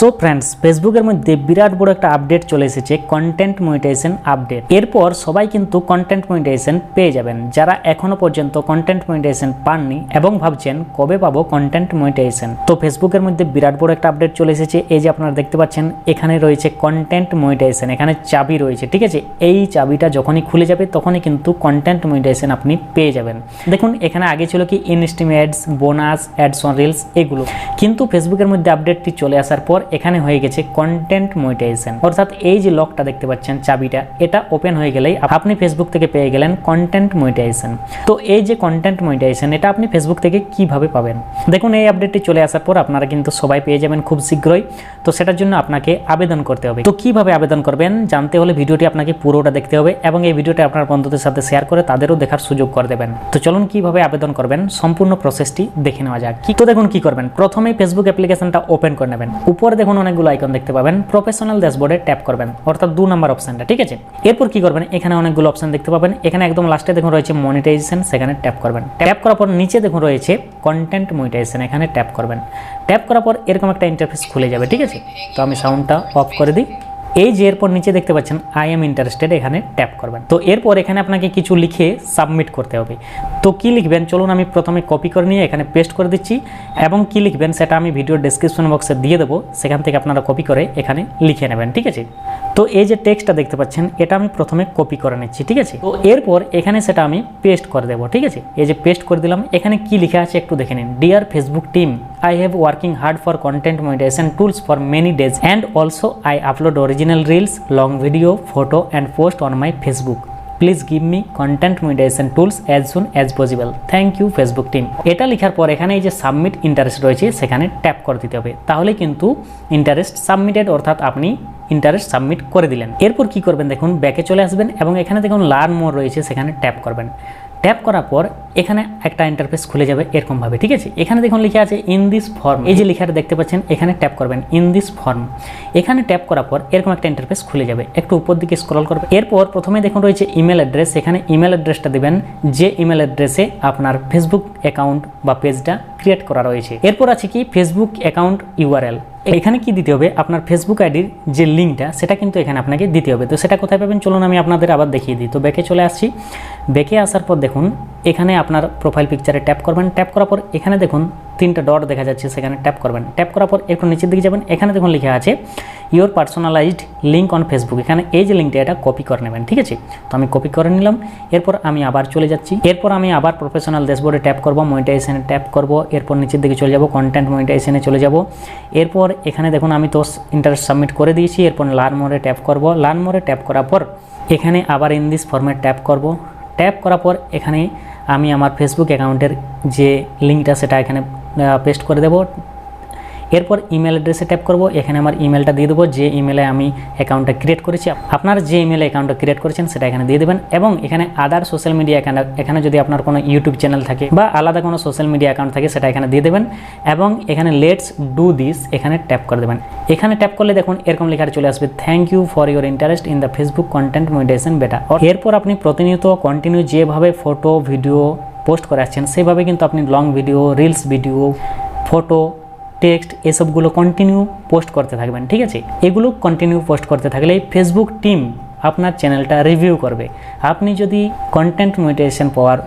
So friends, ফেসবুকের মধ্যে বিরাট বড় একটা আপডেট চলে এসেছে, কন্টেন্ট মনিটাইজেশন আপডেট। এরপর সবাই কিন্তু কন্টেন্ট মনিটাইজেশন পেয়ে যাবেন। যারা এখনো পর্যন্ত কন্টেন্ট মনিটাইজেশন পাননি এবং ভাবছেন কবে পাবো কন্টেন্ট মনিটাইজেশন, তো ফেসবুকের মধ্যে বিরাট বড় একটা আপডেট চলে এসেছে। এই যে আপনারা দেখতে পাচ্ছেন, এখানে রয়েছে কন্টেন্ট মনিটাইজেশন, এখানে চাবি রয়েছে, ঠিক আছে। এই চাবিটা যখনই খুলে যাবে তখনই কিন্তু কন্টেন্ট মনিটাইজেশন আপনি পেয়ে যাবেন। দেখুন, এখানে আগে ছিল কি instream ads, bonus, ads on reels, এগুলো। কিন্তু ফেসবুকের মধ্যে আপডেটটি চলে আসার পর এখানে হয়ে গেছে কন্টেন্ট মনিটাইজেশন, অর্থাৎ এই যে লকটা দেখতে পাচ্ছেন, চাবিটা, এটা ওপেন হয়ে গেলেই আপনি ফেসবুক থেকে পেয়ে গেলেন কন্টেন্ট মনিটাইজেশন। তো এই যে কন্টেন্ট মনিটাইজেশন, এটা আপনি ফেসবুক থেকে কিভাবে পাবেন? দেখুন, এই আপডেটটি চলে আসার পর আপনারা কিন্তু সবাই পেয়ে যাবেন খুব শীঘ্রই। তো সেটার জন্য আপনাকে আবেদন করতে হবে। তো কিভাবে আবেদন করবেন জানতে হলে ভিডিওটি আপনাকে পুরোটা দেখতে হবে এবং এই ভিডিওটি আপনার বন্ধুদের সাথে শেয়ার করে তাদেরও দেখার সুযোগ করে দেবেন। তো চলুন কিভাবে আবেদন করবেন সম্পূর্ণ প্রসেসটি দেখে নেওয়া যাক। তো দেখুন কি করবেন, প্রথমেই ফেসবুক অ্যাপ্লিকেশনটা ওপেন করে নেবেন। উপরে দেখুন অনেকগুলো আইকন দেখতে পাবেন, প্রফেশনাল ড্যাশবোর্ডে ট্যাপ করবেন, অর্থাৎ 2 নম্বর অপশনটা, ঠিক আছে। এরপর কি করবেন, এখানে অনেকগুলো অপশন দেখতে পাবেন। এখানে একদম লাস্টে দেখুন রয়েছে মনিটাইজেশন, সেখানে ট্যাপ করবেন। ট্যাপ করার পর নিচে দেখুন রয়েছে কন্টেন্ট মনিটাইজেশন, এখানে ট্যাপ করবেন। ট্যাপ করার পর এরকম একটা ইন্টারফেস খুলে যাবে, ঠিক আছে। তো আমি সাউন্ডটা অফ করে দিই। এই যে এরপর নিচে দেখতে পাচ্ছেন আই এম ইন্টারেস্টেড, এখানে ট্যাপ করবেন। তো এরপর এখানে আপনাকে কিছু লিখে সাবমিট করতে হবে। তো কি লিখবেন চলুন আমি প্রথমে কপি করে নিয়ে এখানে পেস্ট করে দিচ্ছি, এবং কি লিখবেন সেটা আমি ভিডিওর ডেসক্রিপশন বক্সে দিয়ে দেবো, সেখান থেকে আপনারা কপি করে এখানে লিখে নেবেন, ঠিক আছে। তো এই যে টেক্সটটা দেখতে পাচ্ছেন, এটা আমি প্রথমে কপি করে নিচ্ছি, ঠিক আছে। তো এরপর এখানে সেটা আমি পেস্ট করে দেবো, ঠিক আছে। এই যে পেস্ট করে দিলাম। এখানে কি লেখা আছে একটু দেখে নিন। Dear Facebook team, I have working hard for content monetization tools for many days, and also I upload original reels, long video, photo and post on my Facebook. Please give me content monetization tools as soon as possible. Thank you Facebook team. এটা লেখার পর এখানে এই যে submit interest রয়েছে, সেখানে tap করে দিতে হবে। তাহলে কিন্তু ইন্টারেস্ট সাবমিটেড, অর্থাৎ আপনি ইন্টারেস্ট সাবমিট করে দিলেন। এরপর কি করবেন, দেখুন ব্যাকে চলে আসবেন এবং এখানে দেখুন লার্ন মোর রয়েছে, সেখানে ট্যাপ করবেন। ট্যাপ করার পর এখানে একটা ইন্টারফেস খুলে যাবে এরকমভাবে, ঠিক আছে। এখানে দেখুন লেখা আছে ইন দিস ফর্ম, এই যে লেখাটা দেখতে পাচ্ছেন, এখানে ট্যাপ করবেন ইন দিস ফর্ম। এখানে ট্যাপ করার পর এরকম একটা ইন্টারফেস খুলে যাবে, একটু উপর দিকে স্ক্রল করবে। এরপর প্রথমে দেখুন রয়েছে ইমেল অ্যাড্রেস, এখানে ইমেল অ্যাড্রেসটা দেবেন যে ইমেল অ্যাড্রেসে আপনার ফেসবুক অ্যাকাউন্ট বা পেজটা ক্রিয়েট করা রয়েছে। এরপর আছে কি ফেসবুক অ্যাকাউন্ট ইউআরএল। এখানে কি দিতে হবে, আপনার ফেসবুক আইডির যে লিঙ্কটা সেটা কিন্তু এখানে আপনাকে দিতে হবে। তো সেটা কোথায় পাবেন চলুন আমি আপনাদের আবার দেখিয়ে দিই। তো ব্যাকে চলে আসছি। ব্যাকে আসার পর দেখুন এখানে আপনার প্রোফাইল পিকচারে ট্যাপ করবেন। ট্যাপ করার পর এখানে দেখুন 3টা ডট দেখা যাচ্ছে, সেখানে ট্যাপ করবেন। ট্যাপ করার পর একটু নিচের দিকে যাবেন, এখানে দেখুন লেখা আছে your personalised link on Facebook. এখানে এই যে লিঙ্কটা, এটা কপি করে নেবেন, ঠিক আছে। তো আমি কপি করে নিলাম। এরপর আমি আবার চলে যাচ্ছি। এরপর আমি আবার প্রফেশনাল ড্যাশবোর্ডে ট্যাপ করব, মনিটাইজেশনে ট্যাপ করব। এরপর নিচের দিকে চলে যাব, কন্টেন্ট মনিটাইজেশনে চলে যাব। এরপর এখানে দেখুন আমি তো ইন্টারেস্ট সাবমিট করে দিয়েছি। এরপর লার্ন মোরে ট্যাপ করব। লার্ন মোরে ট্যাপ করার পর এখানে আবার ইন দিস ফর্মে ট্যাপ করব। ট্যাপ করার পর এখানে আমি আমার ফেসবুক অ্যাকাউন্টের যে লিঙ্কটা সেটা এখানে পেস্ট করে দেব। এরপর ইমেল অ্যাড্রেসে ট্যাপ করব। এখানে আমার ইমেলটা দিয়ে দেবো, যে ইমেলে আমি অ্যাকাউন্টটা ক্রিয়েট করেছি। আপনার যে ইমেলে অ্যাকাউন্টটা ক্রিয়েট করেছেন সেটা এখানে দিয়ে দেবেন। এবং এখানে আদার সোশ্যাল মিডিয়া এখানে যদি আপনার কোনো ইউটিউব চ্যানেল থাকে বা আলাদা কোনো সোশ্যাল মিডিয়া অ্যাকাউন্ট থাকে সেটা এখানে দিয়ে দেবেন। এবং এখানে লেটস ডু দিস এখানে ট্যাপ করে দেবেন। এখানে ট্যাপ করলে দেখুন এরকম লেখাটা চলে আসবে, thank you for your interest in the Facebook content monetization beta. এরপর আপনি প্রতিনিয়ত কন্টিনিউ যেভাবে ফটো ভিডিও পোস্ট করে আসছেন সেভাবে কিন্তু আপনি long video, reels video, photo, text এসবগুলো কন্টিনিউ পোস্ট করতে থাকবেন, ঠিক আছে। এগুলো কন্টিনিউ পোস্ট করতে থাকলে ফেসবুক টিম আপনার চ্যানেলটা রিভিউ করবে। আপনি যদি কন্টেন্ট মনিটাইজেশন পাওয়ার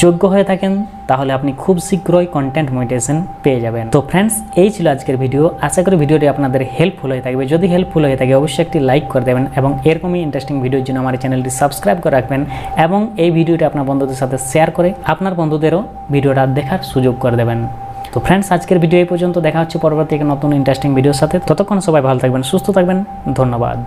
যোগ্য হয়ে থাকেন তাহলে আপনি খুব শীঘ্রই কন্টেন্ট মনিটাইজেশন পেয়ে যাবেন। তো ফ্রেন্ডস, এই ছিল আজকের ভিডিও। আশা করি ভিডিওটি আপনাদের হেল্পফুল হয়ে থাকবে। যদি হেল্পফুল হয়ে থাকে অবশ্যই একটি লাইক করে দেবেন এবং এরকমই ইন্টারেস্টিং ভিডিওর জন্য আমার চ্যানেলটি সাবস্ক্রাইব করে রাখবেন এবং এই ভিডিওটি আপনার বন্ধুদের সাথে শেয়ার করে আপনার বন্ধুদেরও ভিডিওটা দেখার সুযোগ করে দেবেন। তো ফ্রেন্ডস, আজকের ভিডিও এই পর্যন্ত। দেখা হচ্ছে পরবর্তী নতুন ইন্টারেস্টিং ভিডিওর সাথে। ততক্ষণ সবাই ভালো থাকবেন, সুস্থ থাকবেন। ধন্যবাদ।